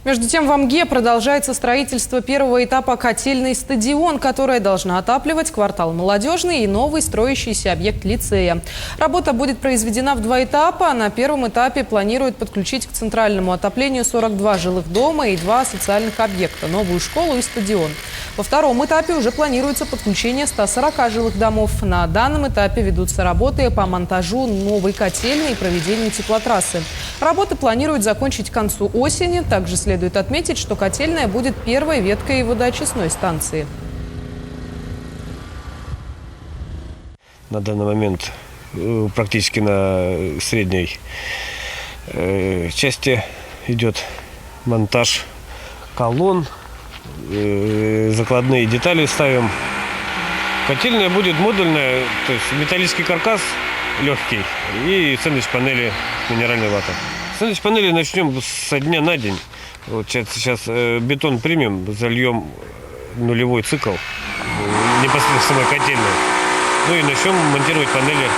Между тем, в Амге продолжается строительство первого этапа котельной «Стадион», которая должна отапливать квартал «Молодежный» и новый строящийся объект лицея. Работа будет произведена в два этапа. На первом этапе планируют подключить к центральному отоплению 42 жилых дома и 2 социальных объекта – новую школу и стадион. Во втором этапе уже планируется подключение 140 жилых домов. На данном этапе ведутся работы по монтажу новой котельной и проведению теплотрассы. Работы планируют закончить к концу осени. Также следует отметить, что котельная будет первой веткой водоочистной станции. На данный момент практически на средней части идет монтаж колонн, закладные детали ставим. Котельная будет модульная, то есть металлический каркас легкий и сэндвич-панели минеральной ваты. Сэндвич-панели начнем со дня на день. Вот сейчас бетон примем, зальем нулевой цикл непосредственно в самой котельной. Ну и начнем монтировать панели.